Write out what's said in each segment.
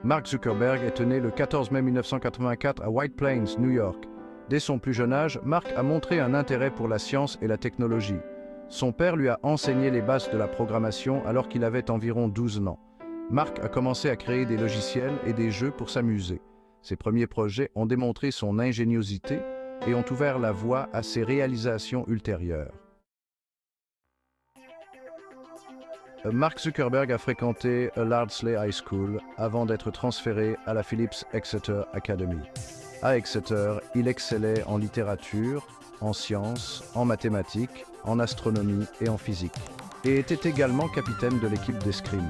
Mark Zuckerberg est né le 14 mai 1984 à White Plains, New York. Dès son plus jeune âge, Mark a montré un intérêt pour la science et la technologie. Son père lui a enseigné les bases de la programmation alors qu'il avait environ 12 ans. Mark a commencé à créer des logiciels et des jeux pour s'amuser. Ses premiers projets ont démontré son ingéniosité et ont ouvert la voie à ses réalisations ultérieures. Mark Zuckerberg a fréquenté Lardsley High School avant d'être transféré à la Phillips Exeter Academy. À Exeter, il excellait en littérature, en sciences, en mathématiques, en astronomie et en physique, et était également capitaine de l'équipe d'escrime.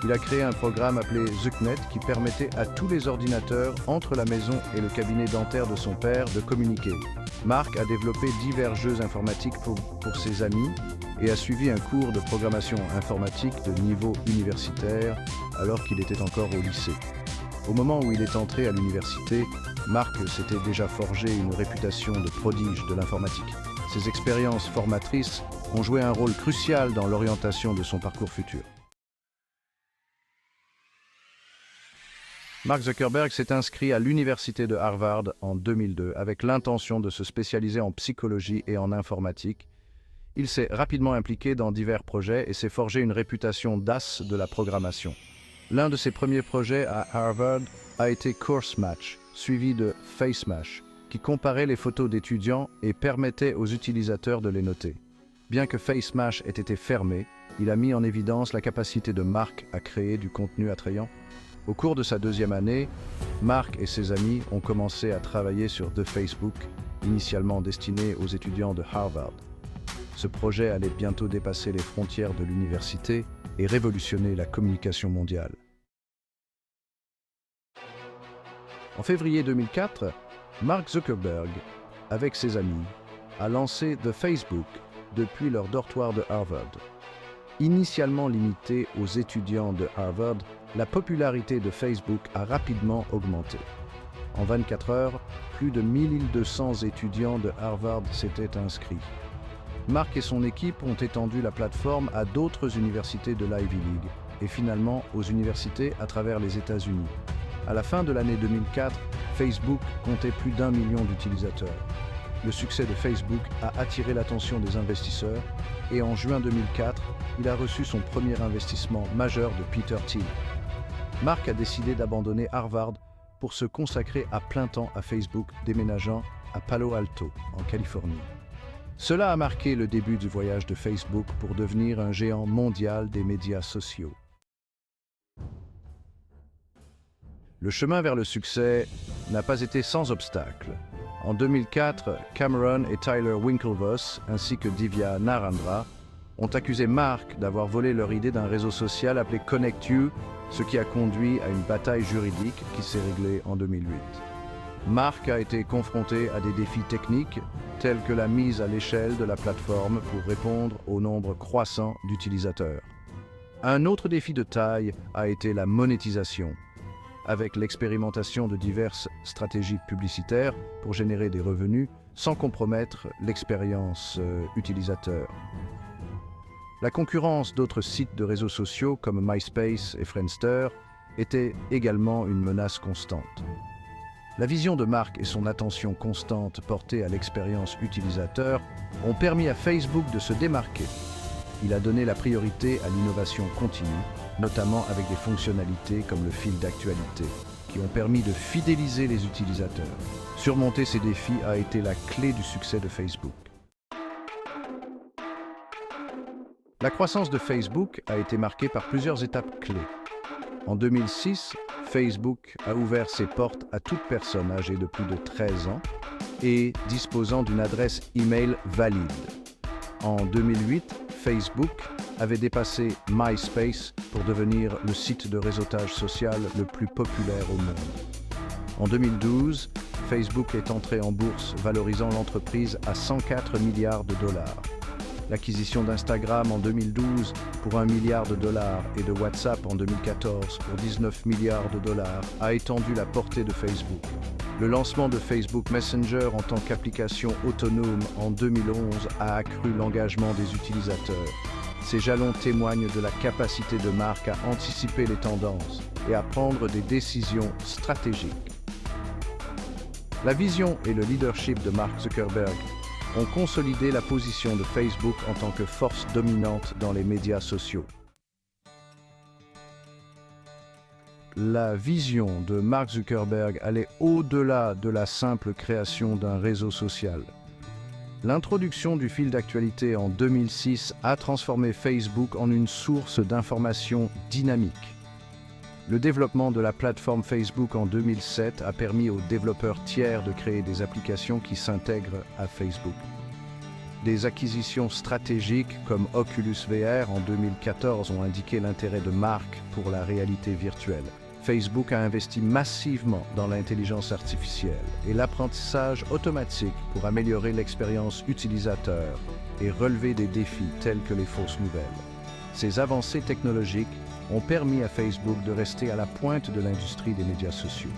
Il a créé un programme appelé ZuckNet qui permettait à tous les ordinateurs entre la maison et le cabinet dentaire de son père de communiquer. Mark a développé divers jeux informatiques pour ses amis et a suivi un cours de programmation informatique de niveau universitaire alors qu'il était encore au lycée. Au moment où il est entré à l'université, Mark s'était déjà forgé une réputation de prodige de l'informatique. Ses expériences formatrices ont joué un rôle crucial dans l'orientation de son parcours futur. Mark Zuckerberg s'est inscrit à l'université de Harvard en 2002 avec l'intention de se spécialiser en psychologie et en informatique. Il s'est rapidement impliqué dans divers projets et s'est forgé une réputation d'as de la programmation. L'un de ses premiers projets à Harvard a été CourseMatch, suivi de FaceMatch, qui comparait les photos d'étudiants et permettait aux utilisateurs de les noter. Bien que FaceMatch ait été fermé, il a mis en évidence la capacité de Mark à créer du contenu attrayant. Au cours de sa deuxième année, Mark et ses amis ont commencé à travailler sur The Facebook, initialement destiné aux étudiants de Harvard. Ce projet allait bientôt dépasser les frontières de l'université et révolutionner la communication mondiale. En février 2004, Mark Zuckerberg, avec ses amis, a lancé The Facebook depuis leur dortoir de Harvard. Initialement limité aux étudiants de Harvard, la popularité de Facebook a rapidement augmenté. En 24 heures, plus de 1200 étudiants de Harvard s'étaient inscrits. Mark et son équipe ont étendu la plateforme à d'autres universités de l'Ivy League et finalement aux universités à travers les États-Unis. À la fin de l'année 2004, Facebook comptait plus d'1 million d'utilisateurs. Le succès de Facebook a attiré l'attention des investisseurs et en juin 2004, il a reçu son premier investissement majeur de Peter Thiel. Mark a décidé d'abandonner Harvard pour se consacrer à plein temps à Facebook, déménageant à Palo Alto, en Californie. Cela a marqué le début du voyage de Facebook pour devenir un géant mondial des médias sociaux. Le chemin vers le succès n'a pas été sans obstacles. En 2004, Cameron et Tyler Winklevoss, ainsi que Divya Narendra, ont accusé Mark d'avoir volé leur idée d'un réseau social appelé Connect You, ce qui a conduit à une bataille juridique qui s'est réglée en 2008. Mark a été confronté à des défis techniques, tels que la mise à l'échelle de la plateforme pour répondre au nombre croissant d'utilisateurs. Un autre défi de taille a été la monétisation, avec l'expérimentation de diverses stratégies publicitaires pour générer des revenus sans compromettre l'expérience utilisateur. La concurrence d'autres sites de réseaux sociaux comme MySpace et Friendster était également une menace constante. La vision de Mark et son attention constante portée à l'expérience utilisateur ont permis à Facebook de se démarquer. Il a donné la priorité à l'innovation continue, notamment avec des fonctionnalités comme le fil d'actualité, qui ont permis de fidéliser les utilisateurs. Surmonter ces défis a été la clé du succès de Facebook. La croissance de Facebook a été marquée par plusieurs étapes clés. En 2006, Facebook a ouvert ses portes à toute personne âgée de plus de 13 ans et disposant d'une adresse e-mail valide. En 2008, Facebook avait dépassé MySpace pour devenir le site de réseautage social le plus populaire au monde. En 2012, Facebook est entré en bourse, valorisant l'entreprise à 104 milliards de dollars. L'acquisition d'Instagram en 2012 pour 1 milliard de dollars et de WhatsApp en 2014 pour 19 milliards de dollars a étendu la portée de Facebook. Le lancement de Facebook Messenger en tant qu'application autonome en 2011 a accru l'engagement des utilisateurs. Ces jalons témoignent de la capacité de Mark à anticiper les tendances et à prendre des décisions stratégiques. La vision et le leadership de Mark Zuckerberg ont consolidé la position de Facebook en tant que force dominante dans les médias sociaux. La vision de Mark Zuckerberg allait au-delà de la simple création d'un réseau social. L'introduction du fil d'actualité en 2006 a transformé Facebook en une source d'information dynamique. Le développement de la plateforme Facebook en 2007 a permis aux développeurs tiers de créer des applications qui s'intègrent à Facebook. Des acquisitions stratégiques comme Oculus VR en 2014 ont indiqué l'intérêt de Mark pour la réalité virtuelle. Facebook a investi massivement dans l'intelligence artificielle et l'apprentissage automatique pour améliorer l'expérience utilisateur et relever des défis tels que les fausses nouvelles. Ces avancées technologiques ont permis à Facebook de rester à la pointe de l'industrie des médias sociaux.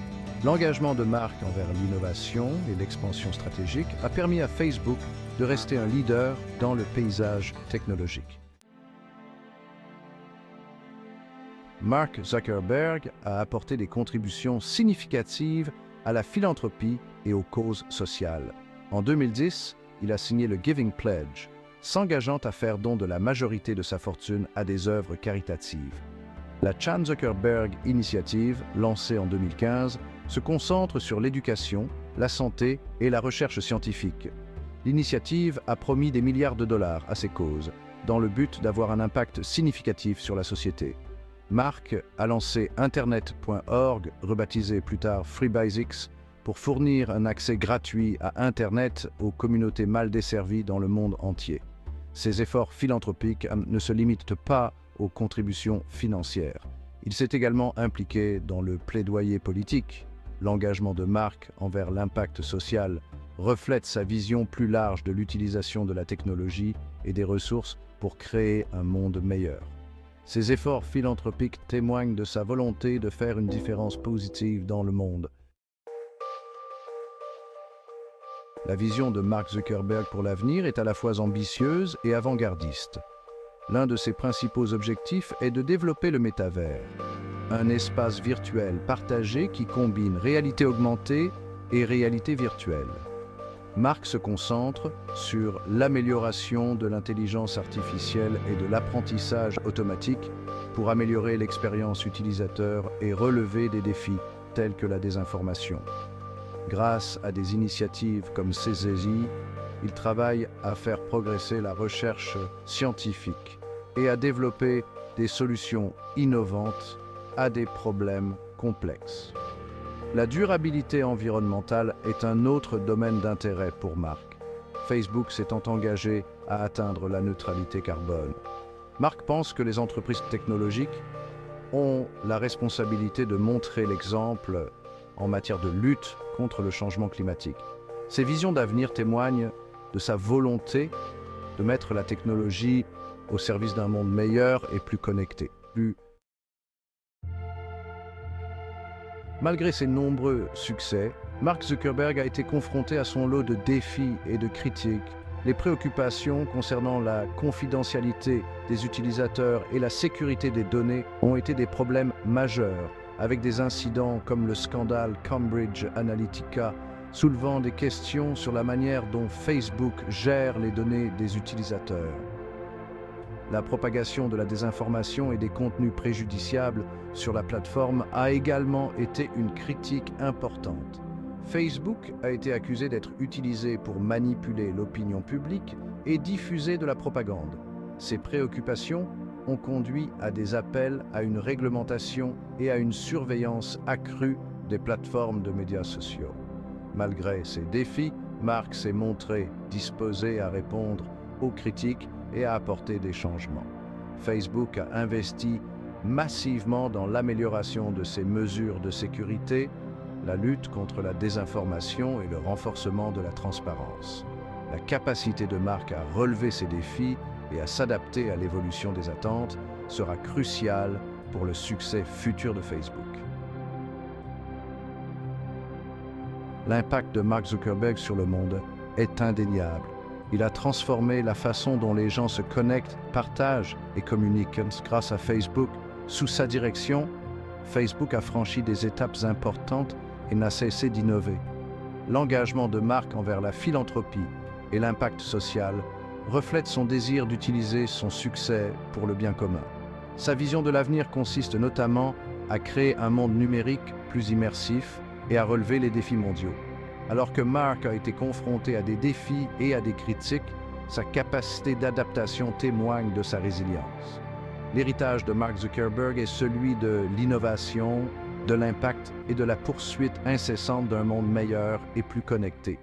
L'engagement de Mark envers l'innovation et l'expansion stratégique a permis à Facebook de rester un leader dans le paysage technologique. Mark Zuckerberg a apporté des contributions significatives à la philanthropie et aux causes sociales. En 2010, il a signé le Giving Pledge, s'engageant à faire don de la majorité de sa fortune à des œuvres caritatives. La Chan Zuckerberg Initiative, lancée en 2015, se concentre sur l'éducation, la santé et la recherche scientifique. L'initiative a promis des milliards de dollars à ces causes, dans le but d'avoir un impact significatif sur la société. Mark a lancé Internet.org, rebaptisé plus tard FreeBasics, pour fournir un accès gratuit à Internet aux communautés mal desservies dans le monde entier. Ces efforts philanthropiques ne se limitent pas aux contributions financières. Il s'est également impliqué dans le plaidoyer politique. L'engagement de Mark envers l'impact social reflète sa vision plus large de l'utilisation de la technologie et des ressources pour créer un monde meilleur. Ces efforts philanthropiques témoignent de sa volonté de faire une différence positive dans le monde. La vision de Mark Zuckerberg pour l'avenir est à la fois ambitieuse et avant-gardiste. L'un de ses principaux objectifs est de développer le métavers, un espace virtuel partagé qui combine réalité augmentée et réalité virtuelle. Mark se concentre sur l'amélioration de l'intelligence artificielle et de l'apprentissage automatique pour améliorer l'expérience utilisateur et relever des défis tels que la désinformation. Grâce à des initiatives comme CZI, il travaille à faire progresser la recherche scientifique et à développer des solutions innovantes à des problèmes complexes. La durabilité environnementale est un autre domaine d'intérêt pour Mark. Facebook s'étant engagé à atteindre la neutralité carbone. Mark pense que les entreprises technologiques ont la responsabilité de montrer l'exemple en matière de lutte contre le changement climatique. Ses visions d'avenir témoignent de sa volonté de mettre la technologie au service d'un monde meilleur et plus connecté. Malgré ses nombreux succès, Mark Zuckerberg a été confronté à son lot de défis et de critiques. Les préoccupations concernant la confidentialité des utilisateurs et la sécurité des données ont été des problèmes majeurs, avec des incidents comme le scandale Cambridge Analytica, soulevant des questions sur la manière dont Facebook gère les données des utilisateurs. La propagation de la désinformation et des contenus préjudiciables sur la plateforme a également été une critique importante. Facebook a été accusé d'être utilisé pour manipuler l'opinion publique et diffuser de la propagande. Ces préoccupations ont conduit à des appels à une réglementation et à une surveillance accrue des plateformes de médias sociaux. Malgré ces défis, Mark s'est montré disposé à répondre aux critiques et à apporter des changements. Facebook a investi massivement dans l'amélioration de ses mesures de sécurité, la lutte contre la désinformation et le renforcement de la transparence. La capacité de Mark à relever ces défis et à s'adapter à l'évolution des attentes sera cruciale pour le succès futur de Facebook. L'impact de Mark Zuckerberg sur le monde est indéniable. Il a transformé la façon dont les gens se connectent, partagent et communiquent grâce à Facebook. Sous sa direction, Facebook a franchi des étapes importantes et n'a cessé d'innover. L'engagement de Mark envers la philanthropie et l'impact social reflète son désir d'utiliser son succès pour le bien commun. Sa vision de l'avenir consiste notamment à créer un monde numérique plus immersif et à relever les défis mondiaux. Alors que Mark a été confronté à des défis et à des critiques, sa capacité d'adaptation témoigne de sa résilience. L'héritage de Mark Zuckerberg est celui de l'innovation, de l'impact et de la poursuite incessante d'un monde meilleur et plus connecté.